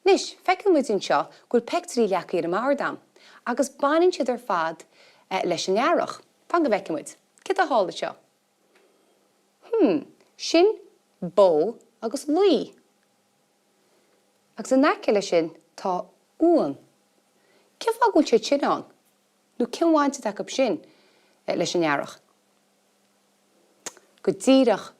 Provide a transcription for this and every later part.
Nis, feiceann muid anseo gúil pectorí leacha ar mardam, agus bainann siad ar fad leis an earach. Fan go bhfeiceann muid. Cit a hála seo? Sin bó agus luí. Agus an naciile sin tá uan. Cin fá gúil siad sin an? Nó cin bhainte take up sin leis an earach? Go díreach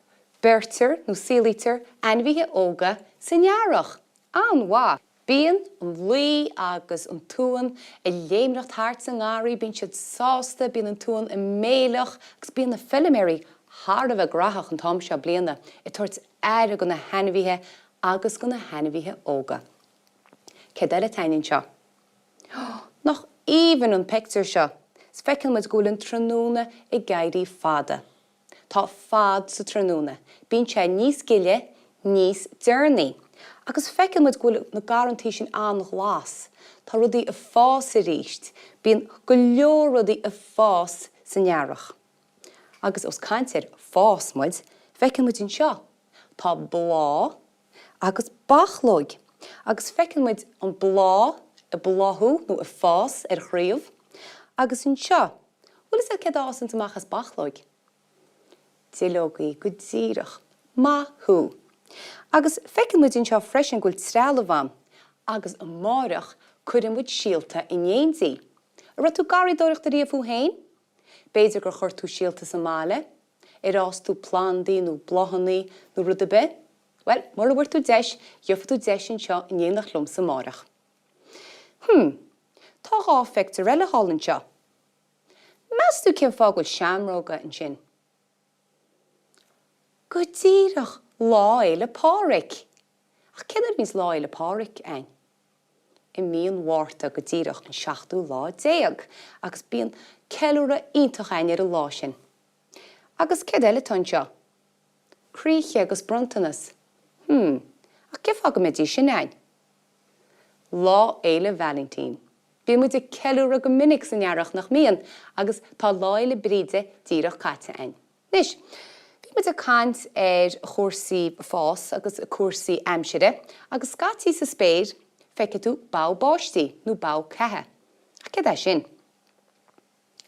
bertir nó sílítar anmhíthe óga san earach. An bhá. Bíon an luí agus an túan I léimreacht thart san gáirí, bíonn siad sásta, bíonn an túan I méalach, agus bíonn na filiméirí thar a bheith grathach an tom seo bliana. I tuairt air go na hanmhíthe agus go na hanmhíthe óga. Cé ar a tainneann seo? Nach even an picture seo, is feiceann muid gúil an tráthnúna I gcairí fada. Tá fad sa tráthnúna. Bíonn sé níos gile, níos dearnaí. Agus feiceann muid gúil na garantí sin an glas. Tá rudaí a fás I ríist. Bíonn go leor rudaí a fás san earach. Agus os caintear fás muid, feiceann muid an seo. Tá blá agus bachlóig. Agus feiceann muid an blá, a bláthú nó a fás ar chríomh. Agus an seo. Bhfuil is cé dásan amach as bachlóig? Dialógaí go díreach. Mathú. Agus feiceann muid an seo freisin gúil trála bhain. Agus an márach chuireann muid síalta I ndéonsaí. Ra tú garí dóireachta riamh hain? Beidir gur chuir tú síalta sa mála? Rás tú plandaí nó blothannaí nó rud a be? Wel, mar bhfuir tú deis, dheofa tú deis an seo in dhéanach lum sa márach. Tá gá feictar eile hálann seo. Meas tú cin fá gúil seamróga an sin? Go díreach lá éile páric. Ach cinar mís lá éile páric ein? I míon mhárta go díreach an 7 lá 10, agus bíon ceiliúra iontach ein ar a lá sin. Agus cé eile tan seo? Críoche agus brontanas. Ach cé fá go méid sin ein? Lá éile Valentine. Bí muid a ceiliúra go minic san earach nach míon, agus tá lá éile bríde díreach caite ein. Nis, bí muid a caint ar chóirsaí fás agus a cuairsaí aimsire, agus scatí sa spéir feice tú báu báistí nó báu cethe. Ach cé sin?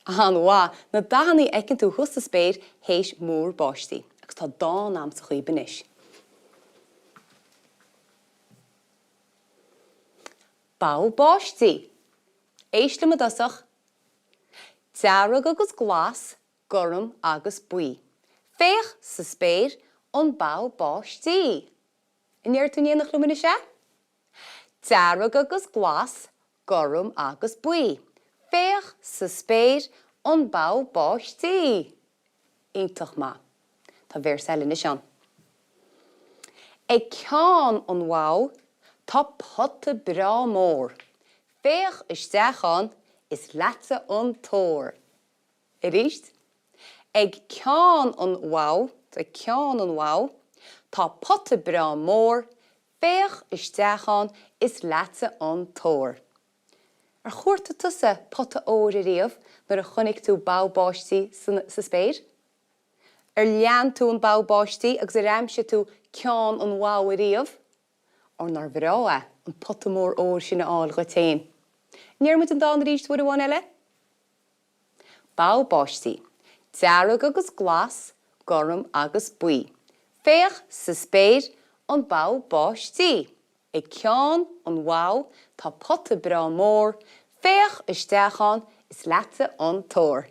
An bhá, na dahannaí eicinn tú thus sa spéir héis mór báistí, agus tá dá am sa chuoban is. Báu báistí. Éisle me dasach. Dearag agus glas, gorum agus buí. Féach sa spéir an báu báistí. Inéir tú níanach lumina sé? Dearag agus glas, gorum agus buí. Féach sa spéir an báu báistí. Iontach má. Tá bhéir selin is an. Ag ceann an bháu, tá potte bra mór. Féach isteachán is lete an tóir. I ríist? Ag ceann an bháu, tá potte bra mór. Féach isteachán is lete an tóir. Ar chuirta tusa potte óir I riamh nar a chonig tú báu báistí sa spéir? Ar lean tú an báu báistí agus ar aimse tú ceann an bháu I riamh? Or nar bhrá an potte mór óir sin áil go tain. Níor muid an dáin ríist bhfuil bhain eile? Báu báistí. Dearag agus glas, gorum agus buí. Féach sa spéir an báu báistí. Ag ceann an bháu, tá potte bra mór. Féach isteachán is lete an tóir.